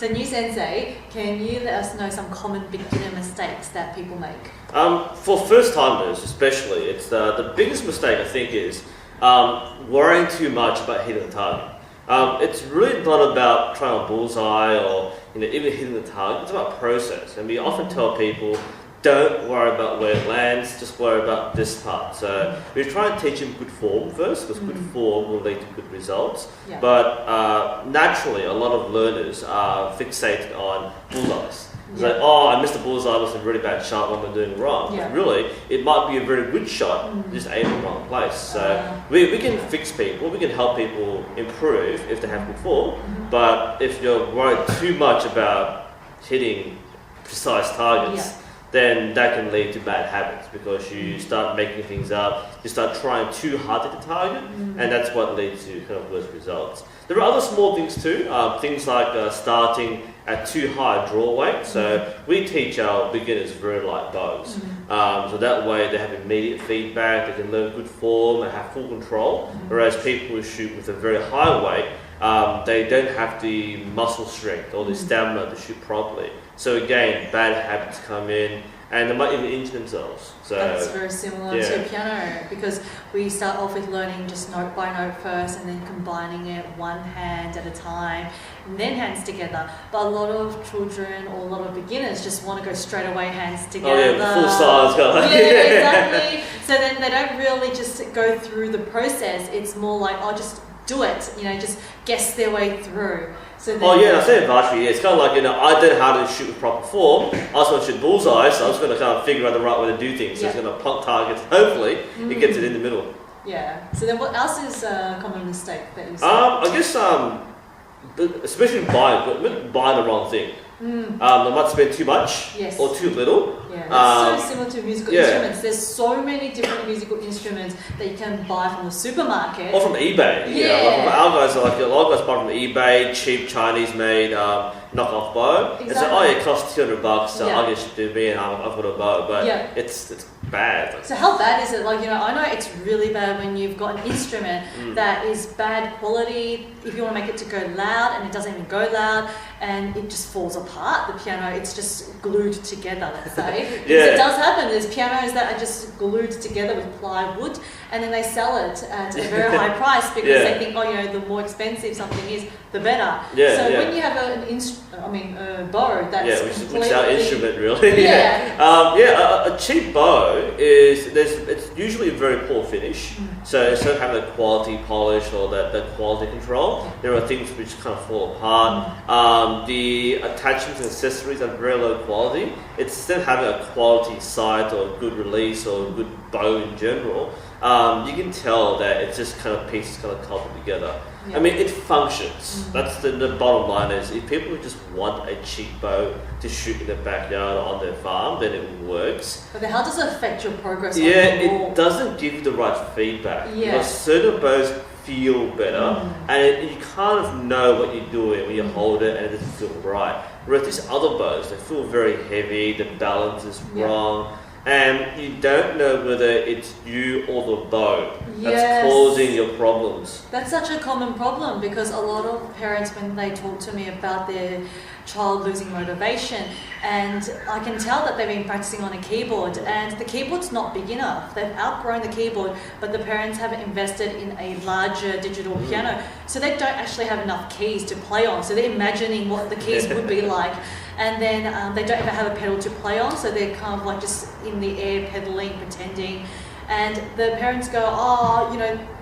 So NUSensei, can you let us know some common beginner mistakes that people make? For first timers especially, it's the biggest mistake I think is worrying too much about hitting the target. It's really not about trying to bullseye or even hitting the target. It's about process, and we often tell people, don't worry about where it lands, just worry about this part. So we try and teach them good form first, because good form will lead to good results. Yeah. But naturally, a lot of learners are fixated on bullseyes. It's like, oh, I missed the bullseye, I missed a really bad shot, what am I doing wrong? Yeah. But really, it might be a very good shot, just aimed in the wrong place. So we can fix people, we can help people improve if they have good form, but if you're worried too much about hitting precise targets, then that can lead to bad habits, because you start making things up, you start trying too hard at the target, and that's what leads to kind of worse results. There are other small things too, things like starting at too high a draw weight. So we teach our beginners very light bows. So that way they have immediate feedback, they can learn good form, they have full control, whereas people who shoot with a very high weight, they don't have the muscle strength or the stamina to shoot properly. So again, bad habits come in, and they might even injure themselves. So that's very similar to piano, because we start off with learning just note by note first, and then combining it one hand at a time, and then hands together. But a lot of children or a lot of beginners just want to go straight away hands together. Oh yeah, full size kind of. Yeah, exactly. So then they don't really just go through the process. It's more like, oh, just do it, just guess their way through. So I say advisory, it's kind of like, I don't know how to shoot with proper form, I just want to shoot bullseye, so I'm just going to kind of figure out the right way to do things. So it's going to plunk targets, hopefully it gets it in the middle. Yeah, so then what else is a common mistake that you see? I guess, especially buying equipment, buying the wrong thing. They might spend too much or too little. Yeah, that's so similar to musical instruments. There's so many different musical instruments that you can buy from the supermarket. Or from eBay. Like our guys are like, a lot of guys buy from eBay, cheap Chinese-made knockoff bow. Exactly. It's like, it costs $200, so I'll get shipped to me and I've got a bow. But it's bad. So how bad is it? I know it's really bad when you've got an instrument that is bad quality. If you want to make it to go loud and it doesn't even go loud, and it just falls apart, the piano, it's just glued together, let's say. It does happen. There's pianos that are just glued together with plywood, and then they sell it at a very high price because they think, the more expensive something is, the better. When you have a bow that's which is our instrument really. A cheap bow it's usually a very poor finish. So instead of having a quality polish or that quality control, there are things which kind of fall apart. The attachments and accessories are very low quality. It's instead of having a quality sight or a good release or a good bow in general, you can tell that it's just kind of pieces kind of coupled together. I mean, it functions. That's the bottom line is, if people just want a cheap bow to shoot in the backyard or on their farm, then it works. But then how does it affect your progress? It doesn't give you the right feedback. Because certain bows feel better, and you kind of know what you're doing when you hold it and it doesn't feel right. Whereas these other bows, they feel very heavy, the balance is wrong, and you don't know whether it's you or the bow that's causing your problems. That's such a common problem, because a lot of parents, when they talk to me about their child losing motivation, and I can tell that they've been practicing on a keyboard and the keyboard's not big enough. They've outgrown the keyboard, but the parents haven't invested in a larger digital piano, so they don't actually have enough keys to play on. So they're imagining what the keys would be like, and then they don't even have a pedal to play on, so they're kind of like just in the air pedaling, pretending. And the parents go,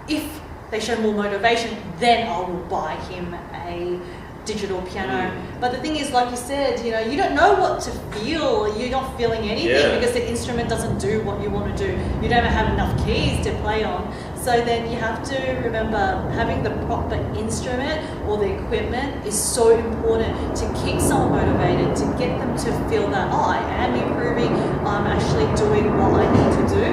if they show more motivation, then I will buy him a digital piano. But the thing is, like you said, you don't know what to feel. You're not feeling anything because the instrument doesn't do what you want to do. You don't have enough keys to play on. So then you have to remember, having the proper instrument or the equipment is so important to keep someone motivated, to get them to feel that, I am improving, I'm actually doing what I need to do.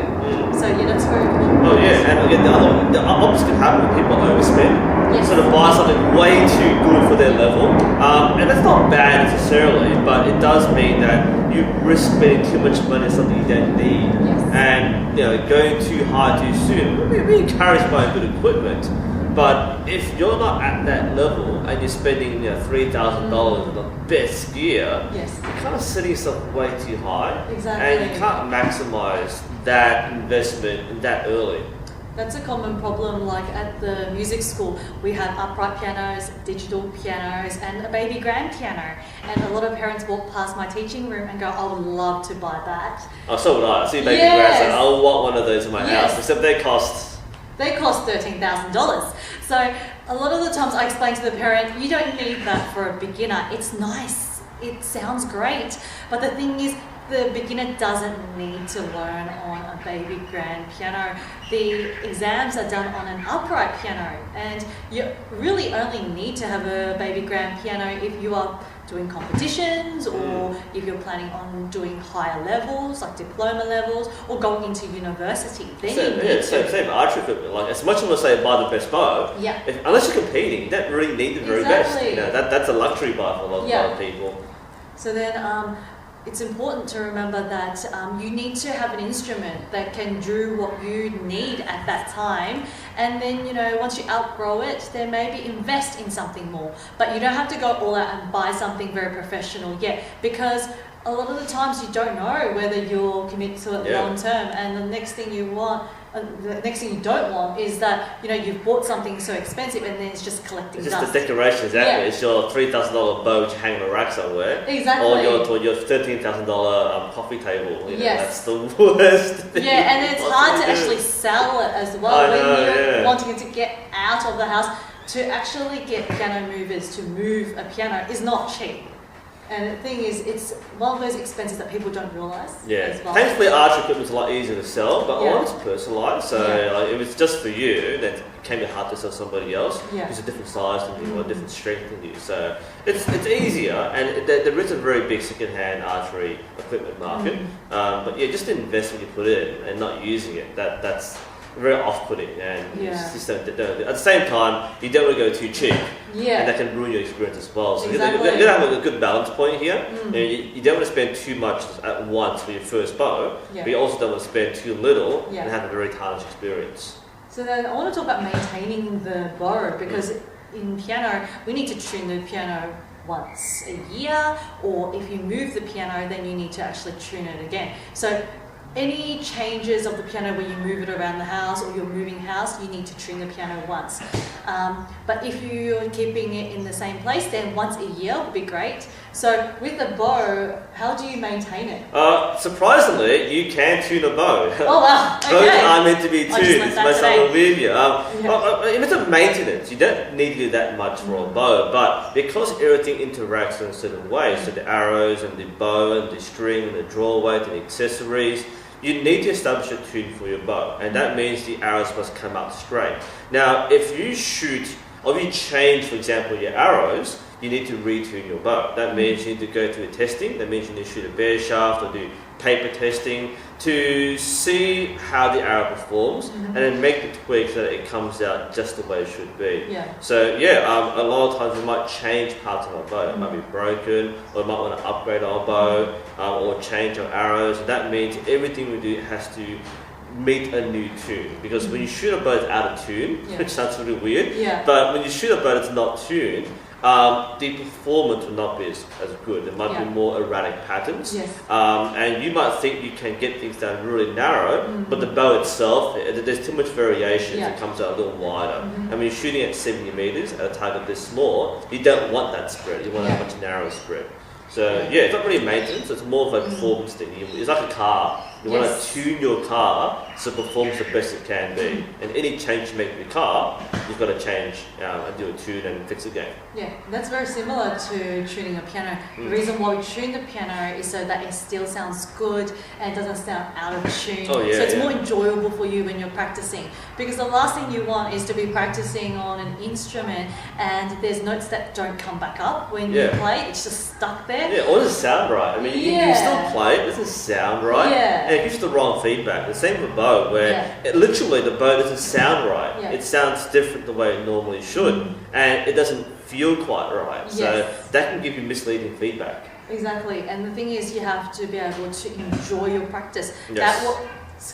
So that's very important. Oh yeah, and again, the opposite can happen when people overspend. Sort of buy something way too good for their level, and that's not bad necessarily, but it does mean that you risk spending too much money on something you don't need, and going too high too soon. We're encouraged by good equipment, But if you're not at that level and you're spending $3,000 on the best gear, Yes. you're kind of setting yourself way too high. Exactly. And you can't maximize that investment that early. That's a common problem. Like at the music school, we have upright pianos, digital pianos, and a baby grand piano. And a lot of parents walk past my teaching room and go, "I would love to buy that." Oh, so would I. I see baby Yes. grands and I want one of those in my Yes. house. Except they cost. They cost $13,000. So a lot of the times I explain to the parent, you don't need that for a beginner. It's nice. It sounds great. But the thing is, the beginner doesn't need to learn on a baby grand piano. The exams are done on an upright piano, and you really only need to have a baby grand piano if you are doing competitions or if you're planning on doing higher levels, like diploma levels, or going into university. Then you need to. Same archery equipment. Like, as much as I say buy the best bow, Yeah. unless you're competing, you don't really need the very best. Exactly. That's a luxury buy for a lot Yeah. of people. So then it's important to remember that you need to have an instrument that can do what you need at that time. And then, once you outgrow it, then maybe invest in something more. But you don't have to go all out and buy something very professional yet, because a lot of the times you don't know whether you'll commit to it long term. And the next thing you don't want is that you've bought something so expensive and then it's just collecting It's just dust. the decoration, exactly. Yeah. It's your $3,000 bow which you hang on a rack somewhere. Exactly. Or your $13,000 coffee table. Yes. That's the worst thing. Yeah, and it's hard to do. actually sell it as well I when know, you're yeah. wanting to get out of the house. To actually get piano movers to move a piano is not cheap. And the thing is, it's one of those expenses that people don't realise. Yeah. As well. Thankfully, archery equipment's a lot easier to sell, but a Yeah. lot of it's personalised. So like, if it's just for you, then it can be hard to sell somebody else who's a different size than you or a different strength than you. So it's easier, and there is a very big second-hand archery equipment market. But just the investment you put in and not using it, that's very off-putting, and you just don't. At the same time, you don't want to go too cheap. Yeah. And that can ruin your experience as well. So Exactly. you gotta have a good balance point here. You don't want to spend too much at once for your first bow, but you also don't want to spend too little and have a very tarnished experience. So then I want to talk about maintaining the bow, because in piano, we need to tune the piano once a year, or if you move the piano, then you need to actually tune it again. So any changes of the piano when you move it around the house or you're moving house, you need to tune the piano once. But if you're keeping it in the same place, then once a year would be great. So with a bow, how do you maintain it? Surprisingly, you can tune a bow. Oh wow, okay. Bows are meant to be tuned. I just learned that It's today. my video. In terms of maintenance, you don't need to do that much for a bow, but because everything interacts in a certain way, so the arrows and the bow and the string and the draw weight and the accessories, you need to establish a tune for your bow, and that means the arrows must come out straight. Now, if you shoot, or if you change, for example, your arrows, you need to retune your bow. That means you need to go through testing. That means you need to shoot a bare shaft or do paper testing to see how the arrow performs, and then make the tweaks so that it comes out just the way it should be. So a lot of times we might change parts of our bow. It might be broken, or we might want to upgrade our bow, or change our arrows. That means everything we do has to meet a new tune, because when you shoot a bow that's out of tune, which sounds really weird, but when you shoot a bow that's not tuned, the performance will not be as good. There might be more erratic patterns, and you might think you can get things down really narrow, but the bow itself, there's too much variation. It comes out a little wider. And when you're shooting at 70 meters at a target this small, you don't want that spread. You want a much narrower spread. So it's not really maintenance. It's more of a performance thing. It's like a car. You want to tune your car so it performs the best it can be. And any change you make to the car, you've got to change and do a tune and fix it again. Yeah, that's very similar to tuning a piano. The reason why we tune the piano is so that it still sounds good and it doesn't sound out of tune. So it's more enjoyable for you when you're practicing. Because the last thing you want is to be practicing on an instrument and there's notes that don't come back up when you play. It's just stuck there. Yeah, or it doesn't sound right. I mean, you can still play it, it doesn't sound right. And it gives the wrong feedback. The same with a bow, where literally the bow doesn't sound right. It sounds different the way it normally should, and it doesn't feel quite right. So that can give you misleading feedback. Exactly, and the thing is, you have to be able to enjoy your practice. That's what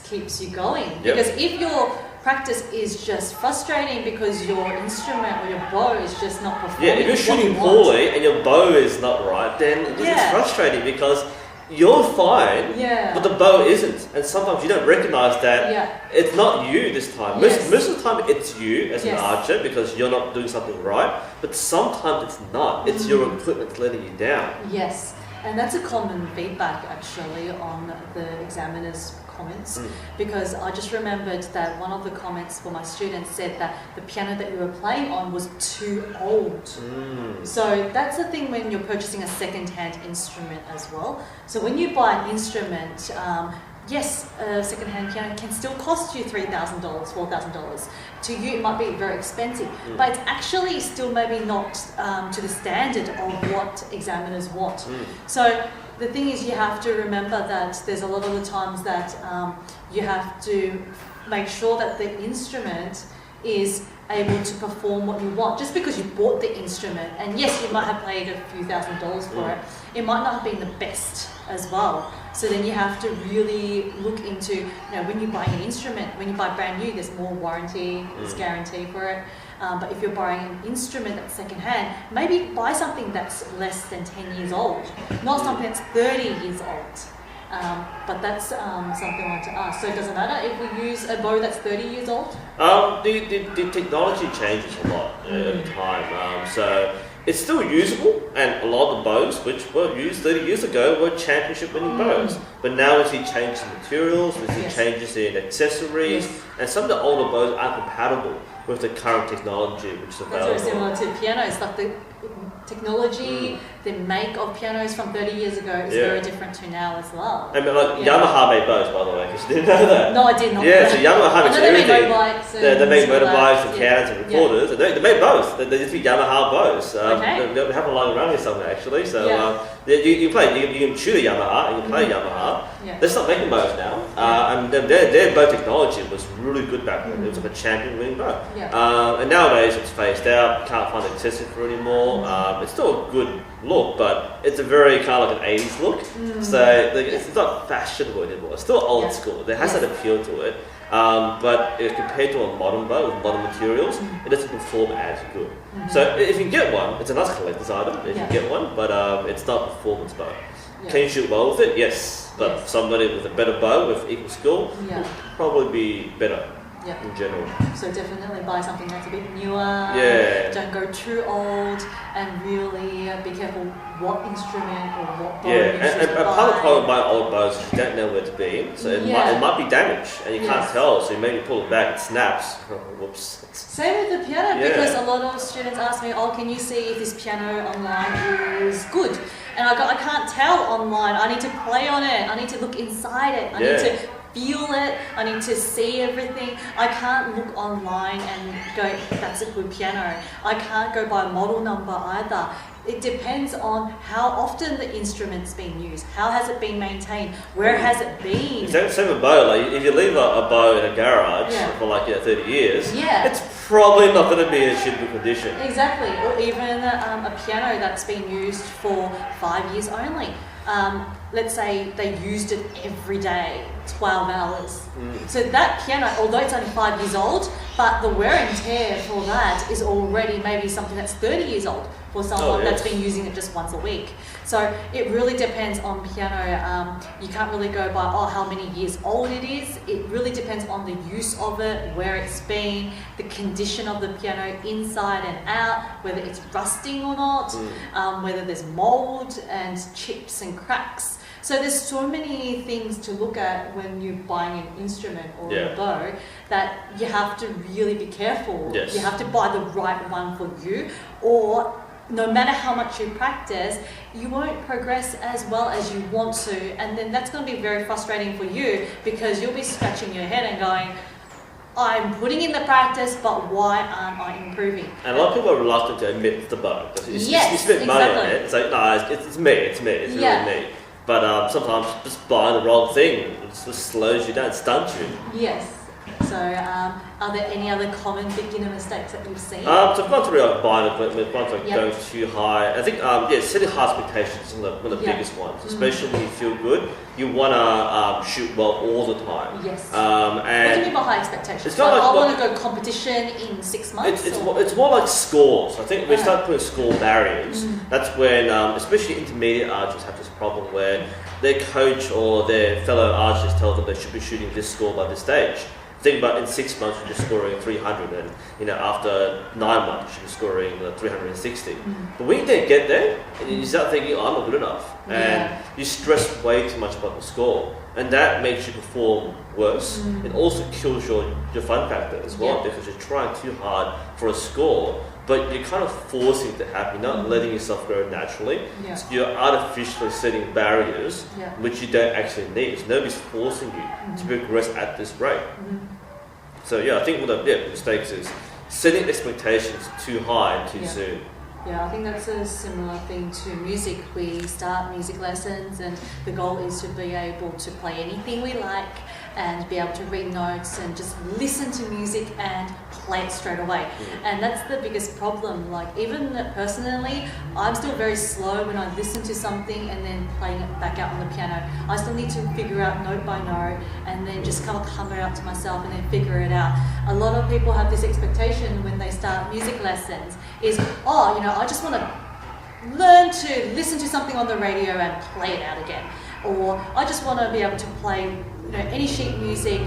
keeps you going. Because if you're practice is just frustrating because your instrument or your bow is just not performing. Yeah, if you're shooting poorly and your bow is not right, then it's frustrating because you're fine, but the bow isn't. And sometimes you don't recognize that it's not you this time. Most of the time it's you as an archer because you're not doing something right, but sometimes it's not. It's your equipment that's letting you down. Yes, and that's a common feedback actually on the examiner's comments, because I just remembered that one of the comments for my students said that the piano that you were playing on was too old. So that's the thing when you're purchasing a second-hand instrument as well. So when you buy an instrument, yes, a second-hand piano can still cost you $3,000, $4,000. To you, it might be very expensive, but it's actually still maybe not to the standard of what examiners want. So the thing is, you have to remember that there's a lot of the times that you have to make sure that the instrument is able to perform what you want. Just because you bought the instrument, and yes, you might have paid a few $1,000s for it, it might not have been the best as well. So then you have to really look into, when you buy an instrument, when you buy brand new, there's more warranty, there's guarantee for it. But if you're buying an instrument that's secondhand, maybe buy something that's less than 10 years old, not something that's 30 years old. But that's something I want to ask. So it doesn't matter if we use a bow that's 30 years old? The technology changes a lot over time. So it's still usable, and a lot of the bows which were used 30 years ago were championship winning bows. But now we see changes in materials, we see changes in accessories, and some of the older bows aren't compatible with the current technology which is available. That's very similar to pianos, like the technology, the make of pianos from 30 years ago is very different to now as well. I mean, like Yamaha made bows, by the way, because you didn't know that. No, I did not. Yeah, so Yamaha makes everything. They make motorbikes. They make motorbikes and cans and recorders, and they make bows. They used to be Yamaha bows. They have them lying around here somewhere actually. So you can shoot a Yamaha, you can play Yamaha. They stopped making bows now, and their bow technology was really good back then. It was like a champion winning bow. And nowadays it's phased out. You can't find an accessory for it anymore. It's still a good look, but it's a very kind of like an 80s look. So it's not fashionable anymore. It's still old school. It has that appeal to it. But compared to a modern bow with modern materials, it doesn't perform as good. So if you get one, it's a nice collector's item if you get one, but it's not a performance bow. Can you shoot well with it? Yes. But somebody with a better bow with equal skill will probably be better. In general. So definitely buy something that's a bit newer. Don't go too old, and really be careful what instrument or what bow you choose to buy. Part of the problem with buying old bows is you don't know where to be, so it might be damaged, and you can't tell. So you maybe pull it back, it snaps. Whoops. Same with the piano, because a lot of students ask me, can you see if this piano online is good? And I can't tell online. I need to play on it. I need to look inside it. I need to feel it, I need to see everything. I can't look online and go, that's a good piano. I can't go by model number either. It depends on how often the instrument's been used, how has it been maintained, where has it been. Same with a bow, like if you leave a bow in a garage for like 30 years, it's probably not going to be in suitable condition. Exactly, or even a piano that's been used for 5 years only. Let's say they used it every day, 12 hours. So that piano, although it's only 5 years old, but the wear and tear for that is already maybe something that's 30 years old for someone that's been using it just once a week. So it really depends on piano. You can't really go by, how many years old it is. It really depends on the use of it, where it's been, the condition of the piano inside and out, whether it's rusting or not, whether there's mold and chips and cracks. So there's so many things to look at when you're buying an instrument or a bow that you have to really be careful. You have to buy the right one for you, or no matter how much you practice, you won't progress as well as you want to, and then that's going to be very frustrating for you, because you'll be scratching your head and going, I'm putting in the practice, but why aren't I improving? And a lot of people are reluctant to admit the bug. You spend money on it, it's like, no, it's me, it's really me. But sometimes just buying the wrong thing just slows you down, stuns you. Yes. So, are there any other common beginner mistakes that you've seen? So I've gone through like buying equipment, ones like Yep. going too high. I think setting high expectations is one of the Yep. biggest ones, especially when you feel good. You want to shoot well all the time. Yes. And What do you mean by high expectations? it's not like I what- want to go competition in 6 months? it's more like scores. I think when we start putting score barriers, Mm. that's when, especially intermediate archers have this problem where their coach or their fellow archers tell them they should be shooting this score by this stage. Think about in 6 months you're just scoring 300, and after 9 months you're scoring 360. But when you don't get there, and you start thinking, oh, I'm not good enough, and you stress way too much about the score, and that makes you perform worse. It also kills your fun factor as well, because you're trying too hard for a score, but you're kind of forcing it to happen. You're not letting yourself grow naturally. Yeah. So you're artificially setting barriers which you don't actually need. So nobody's forcing you to progress at this rate. So I think one of the mistakes is setting expectations too high and too soon. Yeah, I think that's a similar thing to music. We start music lessons and the goal is to be able to play anything we like and be able to read notes and just listen to music and play it straight away. And that's the biggest problem. Like, even personally, I'm still very slow when I listen to something and then playing it back out on the piano. I still need to figure out note by note and then just kind of hum it out to myself and then figure it out. A lot of people have this expectation when they start music lessons is, I just want to learn to listen to something on the radio and play it out again. Or I just want to be able to play any sheet music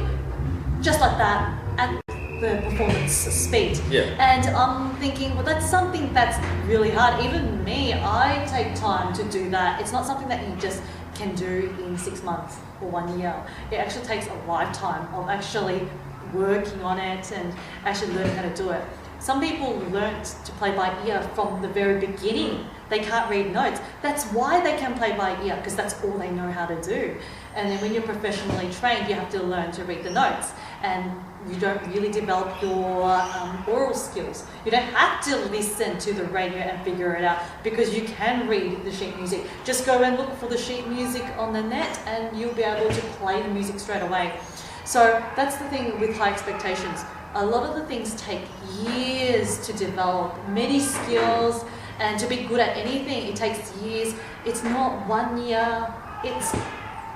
just like that at the performance speed. And I'm thinking, well, that's something that's really hard. Even me, I take time to do that. It's not something that you just can do in 6 months or 1 year. It actually takes a lifetime of actually working on it and actually learning how to do it. Some people learnt to play by ear from the very beginning. They can't read notes. That's why they can play by ear, because that's all they know how to do. And then when you're professionally trained, you have to learn to read the notes. And you don't really develop your oral skills. You don't have to listen to the radio and figure it out, because you can read the sheet music. Just go and look for the sheet music on the net and you'll be able to play the music straight away. So that's the thing with high expectations. A lot of the things take years to develop, many skills, and to be good at anything, it takes years. It's not 1 year,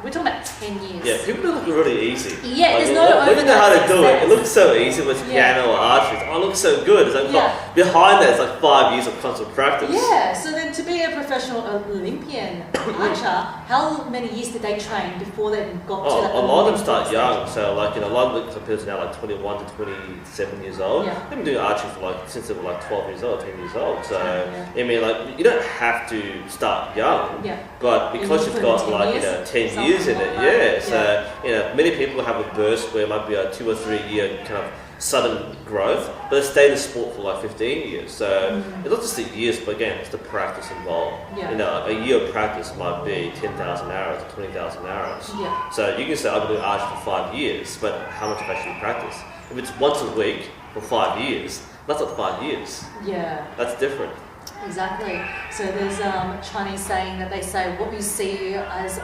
we're talking about 10 years. Yeah, people look really easy. Yeah, there's no overnight when you know how to do it, it success. looks so easy with piano or archery. It looks so good. It's like behind that, it's like 5 years of constant practice. Yeah, so then to be a professional Olympian archer, how many years did they train before they got to that? A lot of them start young. So a lot of the competitors are now like 21 to 27 years old. They've been doing archery for since they were like 12 years old, 10 years old. So I mean, you don't have to start young, but because you've got 10 years in it, so many people have a burst where it might be a 2 or 3 year kind of sudden growth, but they stay in the sport for like 15 years. So it's not just the years, but again, it's the practice involved. A year of practice might be 10,000 hours or 20,000 hours. So you can say I've been doing archery for 5 years, but how much have I actually practiced? If it's once a week for 5 years, that's not 5 years. That's different. Exactly. So there's a Chinese saying that they say what you see as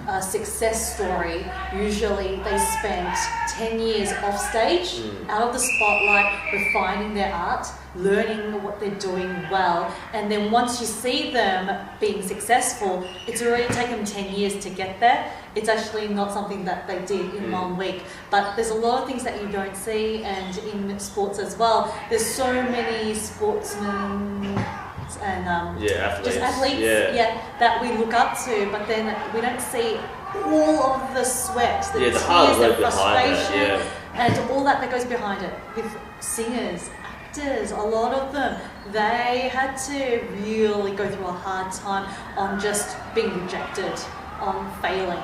a success story, usually they spent 10 years off stage, out of the spotlight, refining their art, learning what they're doing well, and then once you see them being successful, it's already taken 10 years to get there. It's actually not something that they did in 1 week. But there's a lot of things that you don't see, and in sports as well, there's so many sportsmen and athletes that we look up to, but then we don't see all of the sweat, the tears, the frustration, and all that goes behind it. With singers, actors, a lot of them, they had to really go through a hard time on just being rejected, on failing,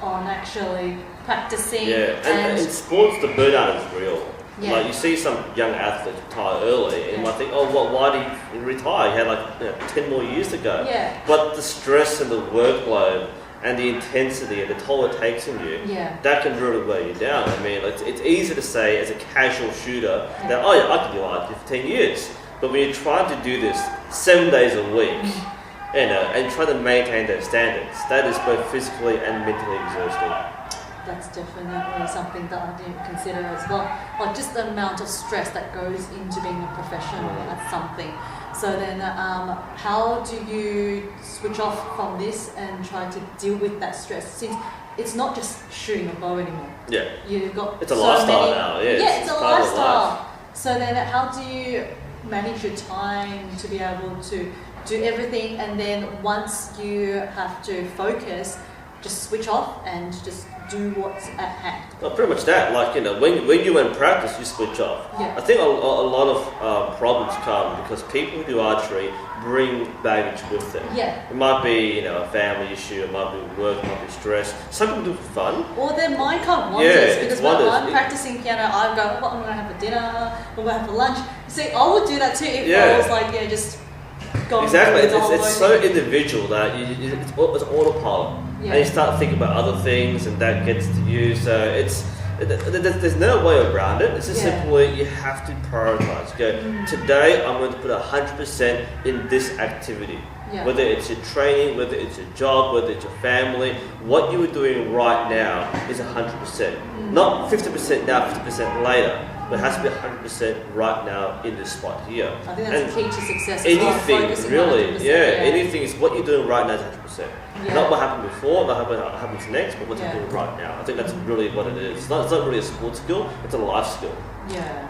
on actually practicing. And in sports, the burnout is real. Like you see some young athletes retire early, and you might think, why did he retire? He had 10 more years to go. But the stress and the workload and the intensity and the toll it takes on you, that can really weigh you down. I mean, it's easy to say as a casual shooter that, I can do archery for 10 years. But when you're trying to do this 7 days a week, and trying to maintain those standards, that is both physically and mentally exhausting. That's definitely something that I didn't consider as well. Like just the amount of stress that goes into being a professional at something. So then, how do you switch off from this and try to deal with that stress? Since it's not just shooting a bow anymore. Yeah. You've got it's a lifestyle now. Yeah. Yeah, it's a lifestyle. So then, how do you manage your time to be able to do everything, and then once you have to focus, just switch off and just do what's at hand? Well, pretty much that. Like, when you're in practice, you switch off. Yeah. I think a lot of problems come because people who do archery bring baggage with them. Yeah. It might be, a family issue, it might be work, it might be stress. Some people do it for fun. Or their mind can't wanders, Yeah, because it's when wonders. I'm practicing piano, I go, well, I'm going to have a dinner, I'm going to have a lunch. See, I would do that too if Yeah. I was like, just going Exactly. through the whole It's so motion. individual that it's autopilot. Yeah. And you start thinking about other things, and that gets to you. So there's no way around it. It's just Yeah. simply you have to prioritize. Go, today I'm going to put 100% in this activity. Yeah. Whether it's your training, whether it's your job, whether it's your family, what you are doing right now is 100%. Not 50% now, 50% later. But it has to be 100% right now in this spot here. I think that's the key to success as well, Anything, focusing really, 100%, anything is what you're doing right now is 100%. Yeah. Not what happened before, not what happens next, but what Yeah. you're doing right now. I think that's really what it is. It's not really a sport skill, it's a life skill. Yeah.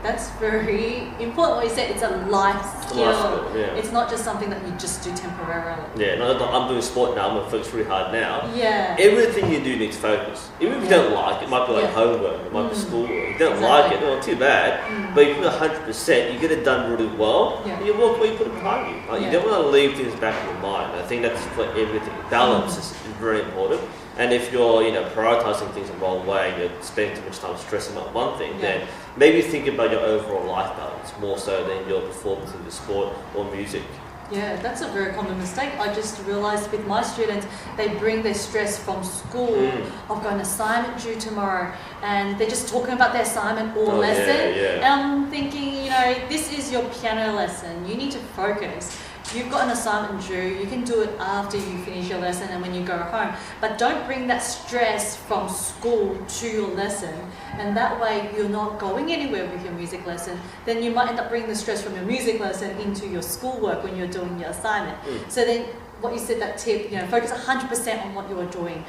That's very important what you said. It's a life skill. Life skill, yeah. It's not just something that you just do temporarily. Yeah, I'm doing sport now, I'm going to focus really hard now. Yeah. Everything you do needs focus. Even if you don't like it, it might be like Yeah. homework, it might be schoolwork. If you don't Exactly. like it, not too bad. But you put 100%, you get it done really well, Yeah. and you walk away, you put it behind you. Like, Yeah. You don't want to leave things back in your mind. I think that's for everything. Balance is very important. And if you're, prioritizing things the wrong way, and you're spending too much time stressing about one thing, Yeah. then maybe think about your overall life balance more so than your performance in the sport or music. Yeah, that's a very common mistake. I just realised with my students, they bring their stress from school. I've got an assignment due tomorrow, and they're just talking about their assignment or lesson. Yeah. And I'm thinking, this is your piano lesson. You need to focus. You've got an assignment due, you can do it after you finish your lesson and when you go home. But don't bring that stress from school to your lesson, and that way you're not going anywhere with your music lesson. Then you might end up bringing the stress from your music lesson into your schoolwork when you're doing your assignment. So then what you said, that tip, focus 100% on what you are doing.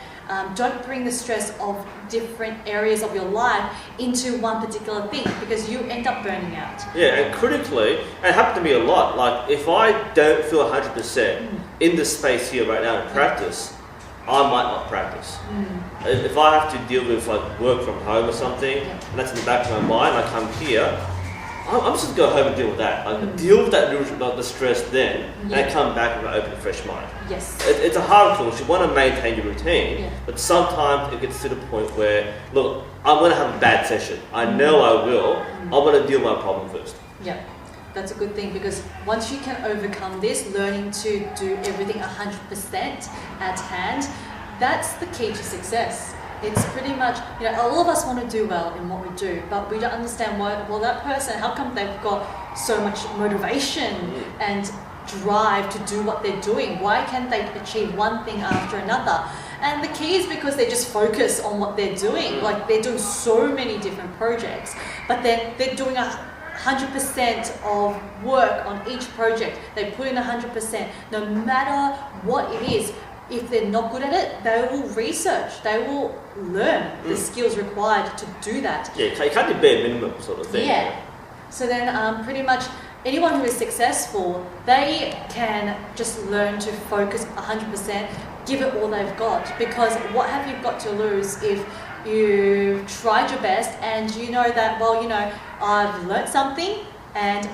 Don't bring the stress of different areas of your life into one particular thing, because you end up burning out. Yeah, and critically, and it happened to me a lot, like if I don't feel 100% in the space here right now in practice, I might not practice. If I have to deal with like work from home or something, and that's in the back of my mind, I come here, I'm just going to go home and deal with that. Deal with that, the stress then, and come back with an open, fresh mind. Yes. It's a hard course. You want to maintain your routine, Yeah. but sometimes it gets to the point where, look, I'm going to have a bad session. I know I will. I want to deal with my problem first. Yeah, that's a good thing, because once you can overcome this, learning to do everything 100% at hand, that's the key to success. It's pretty much, all of us want to do well in what we do, but we don't understand why, well, that person, how come they've got so much motivation and drive to do what they're doing? Why can't they achieve one thing after another? And the key is because they just focus on what they're doing. Like, they're doing so many different projects, but then they're doing 100% of work on each project. They put in 100%, no matter what it is. If they're not good at it, they will research, they will learn the skills required to do that. Yeah, you can't do bare minimum sort of thing. Yeah. So then pretty much anyone who is successful, they can just learn to focus 100%, give it all they've got, because what have you got to lose if you've tried your best and you know that, well, I've learnt something and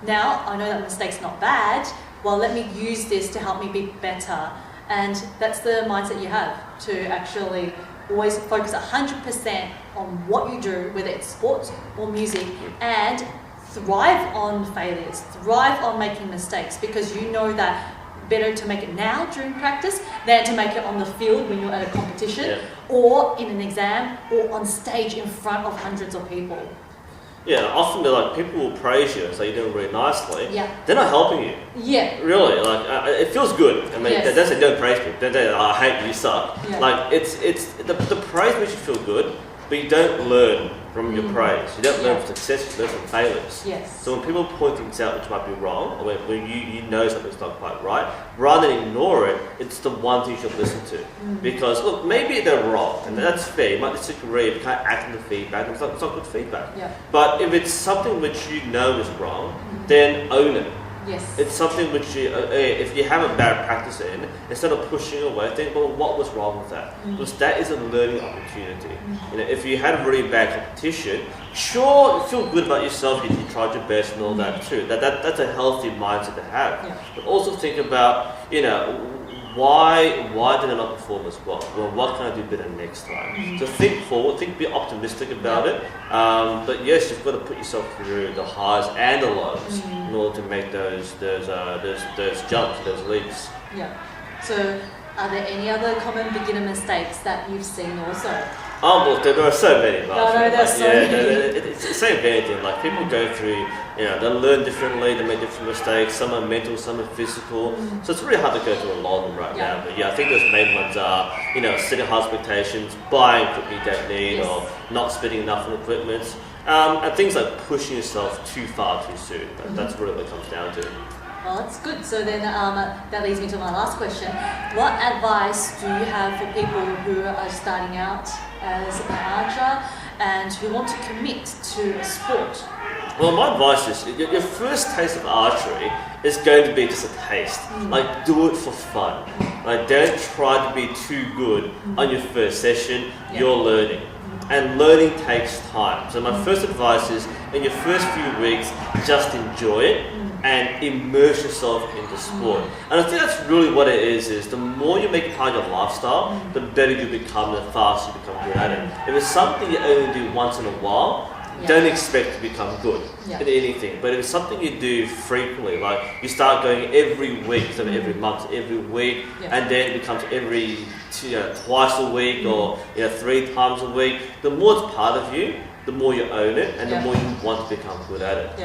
now I know that mistake's not bad, well, let me use this to help me be better. And that's the mindset you have, to actually always focus 100% on what you do, whether it's sports or music, and thrive on failures, thrive on making mistakes, because you know that better to make it now during practice than to make it on the field when you're at a competition or in an exam or on stage in front of hundreds of people. Yeah, often they're like, people will praise you and say you're doing really nicely. Yeah. They're not helping you. Yeah. Really, like it feels good. I mean, Yes. they don't say don't praise me. They don't say, oh, I hate you, you suck. Yeah. Like it's the praise makes you feel good, but you don't learn from your praise. You don't learn from success, you learn from failures. Yes. So when people point things out which might be wrong, or when you know something's not quite right, rather than ignore it, it's the one thing you should listen to. Because look, maybe they're wrong, and that's fair. You might disagree, but you can't act on the feedback, and it's not good feedback. Yeah. But if it's something which you know is wrong, then own it. Yes. It's something which you, if you have a bad practice in, instead of pushing away, think, well, what was wrong with that? Because that is a learning opportunity. You know, if you had a really bad competition, sure, you feel good about yourself, you tried your best and all that too. That's a healthy mindset to have. Yeah. But also think about, you know, why did I not perform as well? Well, what can I do better next time? So think forward, be optimistic about it. But yes, you've got to put yourself through the highs and the lows in order to make those jumps, those leaps. Yeah. So, are there any other common beginner mistakes that you've seen also? Oh, well, there are so many. There's so many. It's the same anything. Like people go through, you know, they learn differently, they make different mistakes. Some are mental, some are physical. So it's really hard to go through a lot of them right now. But yeah, I think those main ones are, you know, setting high expectations, buying equipment you don't need, or not spending enough on equipment, and things like pushing yourself too far too soon. That's really what it comes down to. Well, that's good. So then that leads me to my last question. What advice do you have for people who are starting out as an archer and who want to commit to a sport? Well, my advice is your first taste of archery is going to be just a taste. Like, do it for fun. Like, don't try to be too good on your first session. You're learning. And learning takes time. So my first advice is, in your first few weeks, just enjoy it and immerse yourself in the sport. And I think that's really what it is the more you make it part of your lifestyle, the better you become, the faster you become good at it. If it's something you only do once in a while, don't expect to become good at anything. But if it's something you do frequently, like you start going every week instead of every month, every week, and then it becomes every twice a week or 3 times a week, the more it's part of you, the more you own it, and the more you want to become good at it.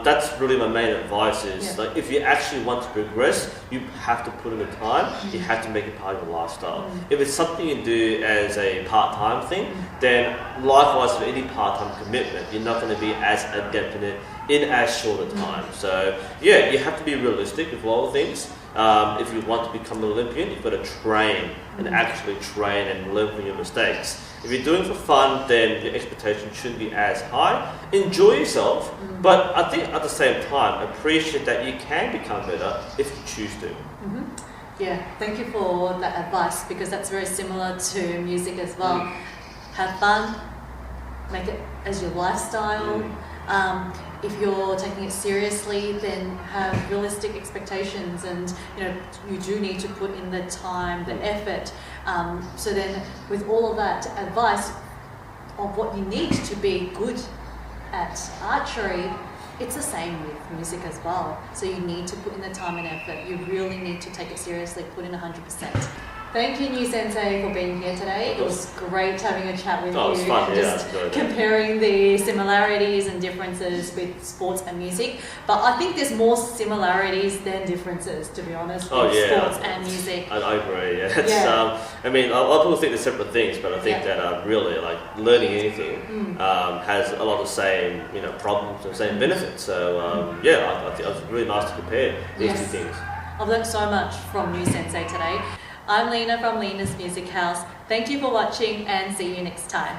That's really my main advice is, like, if you actually want to progress, you have to put in the time, you have to make it part of your lifestyle. If it's something you do as a part-time thing, then likewise for any part-time commitment, you're not going to be as adept in it in as short a time. So yeah, you have to be realistic with a lot of things. If you want to become an Olympian, you've got to train and actually train and learn from your mistakes. If you're doing it for fun, then your expectations shouldn't be as high. Enjoy yourself, but I think at the same time, appreciate that you can become better if you choose to. Yeah, thank you for that advice, because that's very similar to music as well. Have fun, make it as your lifestyle. If you're taking it seriously, then have realistic expectations, and you do need to put in the time, the effort. So then, with all of that advice of what you need to be good at archery, it's the same with music as well. So you need to put in the time and effort. You really need to take it seriously, put in 100%. Thank you, NUSensei, for being here today. It was great having a chat with you. It was fun, just comparing the similarities and differences with sports and music. But I think there's more similarities than differences, to be honest, with sports and music. I agree, I mean, a lot of people think they're separate things, but I think that really, like, learning anything has a lot of the same, problems and same benefits. So, I think it was really nice to compare these two things. I've learned so much from NUSensei today. I'm Lina from Lina's Music House. Thank you for watching, and see you next time.